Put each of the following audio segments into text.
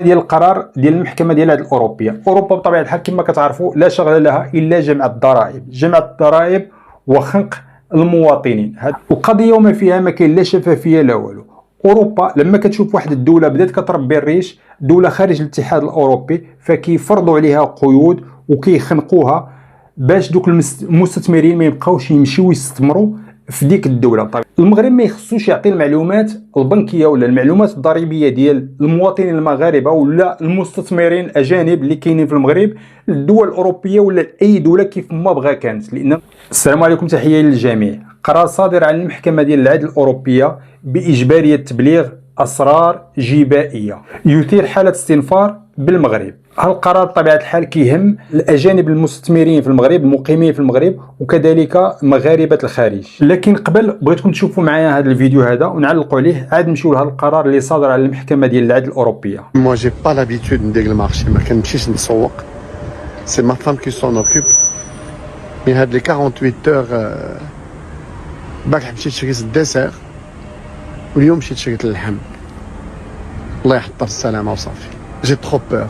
ديال القرار ديال المحكمه ديال الاوروبيه. اوروبا بطبيعه الحال كما كتعرفوا لا شغل لها الا جمع الضرائب، جمع الضرائب وخنق المواطنين. هاد القضيه وما فيها ما كاين لا شفافيه لا والو. اوروبا لما كتشوف واحد الدوله بدات كتربي الريش، دوله خارج الاتحاد الاوروبي، فكيفرضوا عليها قيود وكيخنقوها باش دوك المستثمرين ما يبقاوش يمشيو يستثمروا في ديك الدوله. طيب المغرب ما يخصوش يعطي المعلومات البنكيه ولا المعلومات الضريبيه ديال المواطنين المغاربه ولا المستثمرين الاجانب اللي كاينين في المغرب للدول الاوروبيه ولا اي دوله كيف ما بغا كانت. لان السلام عليكم، تحيه للجميع. قرار صادر عن المحكمه ديال العدل الاوروبيه باجباريه تبليغ اسرار جبائيه يثير حاله استنفار بالمغرب. هذا القرار بطبيعه الحال كيهم الاجانب المستثمرين في المغرب المقيمين في المغرب وكذلك مغاربه الخارج. لكن قبل بغيتكم تشوفوا معايا هذا الفيديو هذا ونعلقوا عليه، عاد نمشيو لهذا القرار اللي صادر على المحكمه ديال العدل الاوروبيه. Moi j'ai pas l'habitude ندير المارشي، ما كنمشيش نتسوق، سي ما فام كي سون اوكوب. مي هاد لي 48 اور البارح مشيت شريت الديسير واليوم مشيت شريت اللحم. الله يحفظ السلامه وصافي. جي ترو بور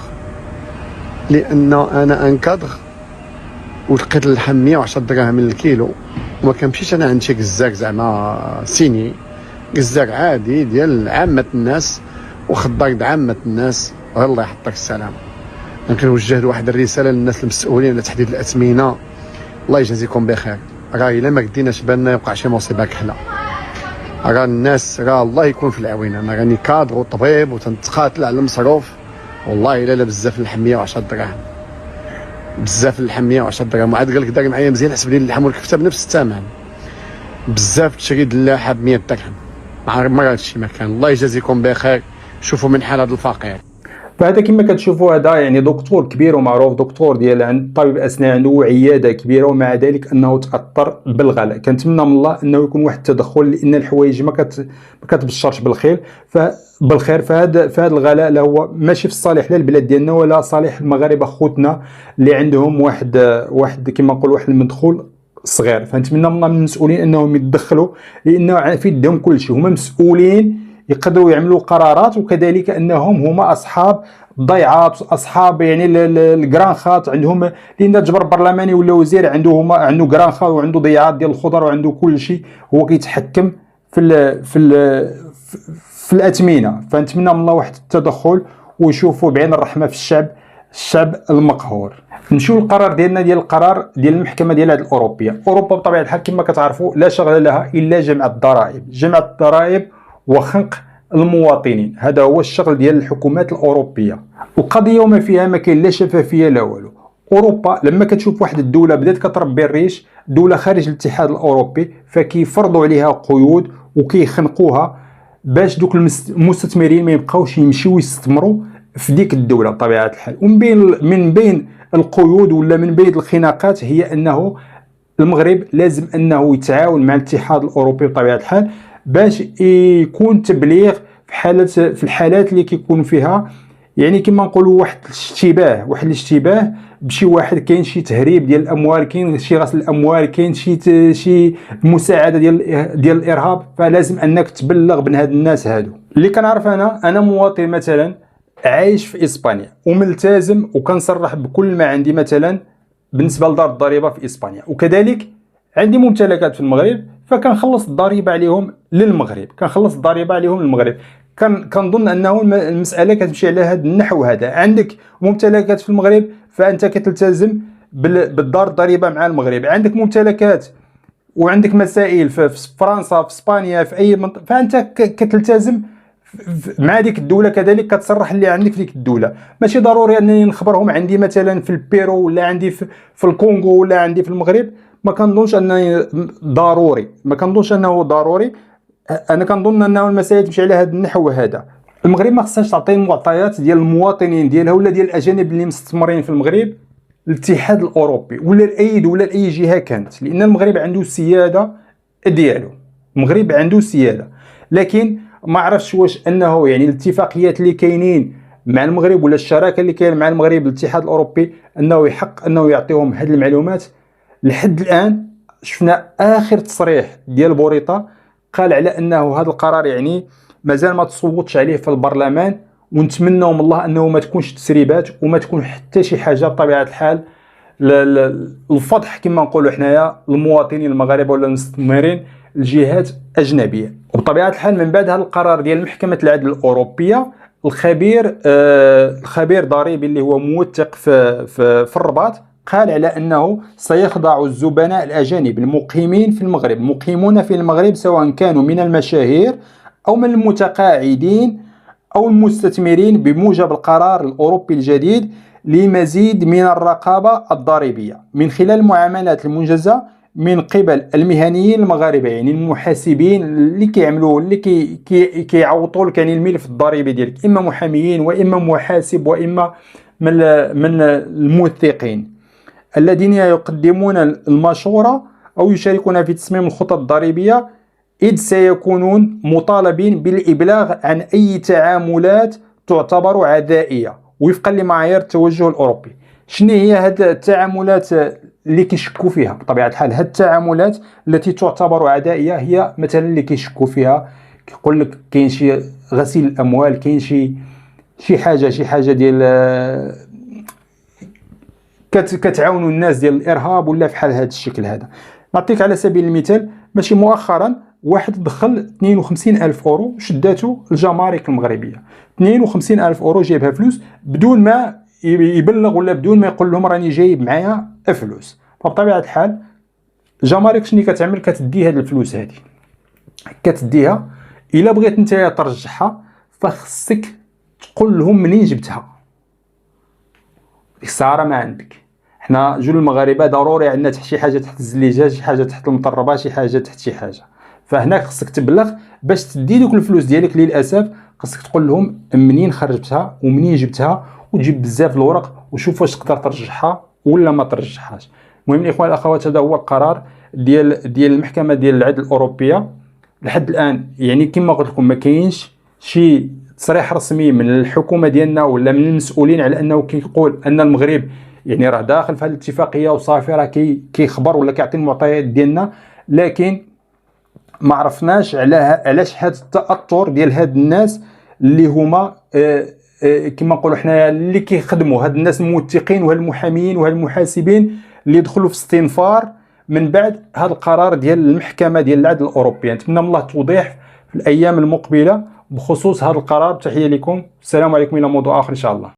لان انا ان كادر ولقيت اللحم 110 دراهم الكيلو وما كنمشيش انا عند شي كزاك زعما سيني، كزاك عادي ديال عامه الناس وخضار د عامه الناس. الله يحفظك السلامه. كنوجه واحد الرساله للناس المسؤولين على تحديد الاثمنه، الله يجازيكم بخير. راه الا ما قديناش بالنا يوقع شي مصيبه كحله، راه الناس راه الله يكون في العوين. انا راني كادر وطبيب وتنتقاتل على المصروف، والله الا بزاف اللحم 110 دراهم، بزاف اللحم 110 دراهم. وعاد قال لك دار معايا مزيان، حسب لي اللحم والكفته بنفس الثمن، بزاف تشري دلاحه ب 100 درهم. ما هادشي ما كان. الله يجازيكم بخير. شوفوا من حال هذا الفقير. فهذا كما كتشوفوا هذا يعني دكتور كبير ومعروف، دكتور ديال عند طبيب اسنان، عنده عياده كبيره ومع ذلك انه تاثر بالغلاء. كنتمنى من الله انه يكون واحد التدخل لان الحوايج ما كتبشرش بالخير. فهذا الغلاء لا هو ماشي في الصالح لا البلاد ديالنا ولا صالح المغاربه خوتنا اللي عندهم واحد كما نقول واحد المدخول صغير. فنتمنى من المسؤولين انهم يتدخلوا لانه في يدهم كل شيء، هما مسؤولين يقدروا يعملوا قرارات، وكذلك انهم هما اصحاب الضيعات، اصحاب يعني الكران خاط عندهم. لان الجبر البرلماني ولا وزير عنده كران خاط وعنده ضيعات ديال الخضر وعنده كل شيء، هو كيتحكم في الاثمنه. فنتمنى من الله واحد التدخل ويشوفوا بعين الرحمه في الشعب المقهور. نمشيو للقرار ديالنا ديال القرار ديال المحكمه ديال العدل الاوروبيه. اوروبا بطبيعه الحال كما كتعرفوا لا شغل لها الا جمع الضرائب، جمع الضرائب وخنق المواطنين. هذا هو الشغل ديال الحكومات الاوروبيه. القضيه وما فيها ما كاين لا شفافيه لا والو. اوروبا لما كتشوف واحد الدوله بدات كتربي الريش، دوله خارج الاتحاد الاوروبي، فكيفرضوا عليها قيود وكيخنقوها باش دوك المستثمرين ما يبقاوش يمشيو يستثمروا في ديك الدوله بطبيعه الحال. من بين القيود ولا من بين الخناقات هي انه المغرب لازم انه يتعاون مع الاتحاد الاوروبي بطبيعه الحال باش يكون تبليغ في الحالات اللي كيكون فيها يعني كما نقولوا واحد الاشتباه بشي واحد، كاين شي تهريب ديال الاموال، كاين شي غسل الاموال، كاين شي مساعده ديال الارهاب. فلازم انك تبلغ بين هاد الناس هادو. اللي كنعرف انا مواطن مثلا عايش في اسبانيا وملتزم وكنصرح بكل ما عندي مثلا بالنسبه لدار الضريبه في اسبانيا، وكذلك عندي ممتلكات في المغرب، فكنخلص الضريبه عليهم للمغرب، كنظن انه المساله كتمشي على هذا النحو هذا. عندك ممتلكات في المغرب فانت كتلتزم بالدار الضريبه مع المغرب، عندك ممتلكات وعندك مسائل في فرنسا في اسبانيا في اي منطقه، فانت كتلتزم مع ديك الدوله، كذلك كتصرح اللي عندك في ديك الدوله. ماشي ضروري انني نخبرهم عندي مثلا في البيرو ولا عندي في الكونغو ولا عندي في المغرب. ما كنظنش انه ضروري. انا كنظن انه المسائل تمشي على هذا النحو هذا. المغرب ما خصهاش تعطي المعطيات ديال المواطنين ديالها ولا ديال الاجانب اللي مستثمرين في المغرب الاتحاد الاوروبي ولا لاي دوله لاي جهه كانت، لان المغرب عنده السياده ديالو. لكن ما عرفتش واش انه يعني الاتفاقيات اللي كاينين مع المغرب ولا الشراكه اللي كاين مع المغرب الاتحاد الاوروبي انه يحق انه يعطيهم هذه المعلومات. لحد الان شفنا اخر تصريح ديال بوريطه قال على انه هذا القرار يعني مازال ما تصوتش عليه في البرلمان ونتمنوا من الله انه ما تكونش تسريبات وما تكون حتى شي حاجه بطبيعه الحال الفضح كما نقولوا حنايا المواطنين المغاربه ولا المستثمرين الجهات اجنبيه. وبطبيعه الحال من بعد هذا القرار ديال محكمه العدل الاوروبيه، الخبير ضريبي اللي هو موثق في الرباط قال على انه سيخضع الزبناء الاجانب المقيمين في المغرب، المقيمون في المغرب سواء كانوا من المشاهير او من المتقاعدين او المستثمرين بموجب القرار الاوروبي الجديد لمزيد من الرقابه الضريبيه من خلال المعاملات المنجزه من قبل المهنيين المغاربه، يعني المحاسبين اللي كيعملوا اللي كيعوطوا لك يعني الملف الضريبي ديالك، اما محاميين واما محاسب واما من الموثقين الذين يقدمون المشورة أو يشاركون في تصميم الخطط الضريبية، إذ سيكونون مطالبين بالإبلاغ عن أي تعاملات تعتبر عدائية وفقا لمعايير التوجه الأوروبي. شنو هي هذه التعاملات اللي كيشكوا فيها؟ بطبيعة الحال هذه التعاملات التي تعتبر عدائية هي مثلا اللي كيشكوا فيها، كيقول لك كاين شي غسيل الأموال، كاين شي حاجة ديال كتعاونوا الناس ديال الارهاب ولا في حال هذا الشكل هذا. نعطيك على سبيل المثال، ماشي مؤخرا واحد دخل 52,000 اورو شداتو الجمارك المغربيه، 52,000 اورو جايبها فلوس بدون ما يبلغ ولا بدون ما يقول لهم راني جايب معايا فلوس. فبطبيعه الحال الجمارك شنو كتعمل؟ كتدي هاد الفلوس هذه كتديها، الا بغيت نتايا ترجعها فخصك تقول لهم منين جبتها، السعاره ما عندك. حنا جوج المغاربه ضروري عندنا شي حاجه تحت الزليجه، شي حاجه تحت المطربه، شي حاجه تحت شي حاجه، فهناك خصك تبلغ باش تدي دوك الفلوس ديالك. للاسف خصك تقول لهم منين خرجتها ومنين جبتها، وتجيب بزاف الورق وشوف واش تقدر ترجعها ولا ما ترجعهاش. المهم الاخوان الاخوات، هذا هو القرار ديال المحكمه ديال العدل الاوروبيه. لحد الان يعني كما قلت لكم ما كاينش شي تصريح رسمي من الحكومه ديالنا ولا من المسؤولين على انه كيقول ان المغرب يعني راه داخل في هذه الاتفاقيه وصافي، راه كيخبر ولا كيعطي المعطيات ديالنا، لكن ما عرفناش علاش هذا التاثر ديال هاد الناس اللي هما كما نقولوا حنايا اللي كيخدموا، هاد الناس الموثقين وهاد المحاميين وهاد المحاسبين اللي دخلوا في استنفار من بعد هذا القرار ديال المحكمه ديال العدل الاوروبي. نتمنى من الله توضيح في الايام المقبله بخصوص هذا القرار. تحيه لكم، السلام عليكم، الى موضوع اخر ان شاء الله.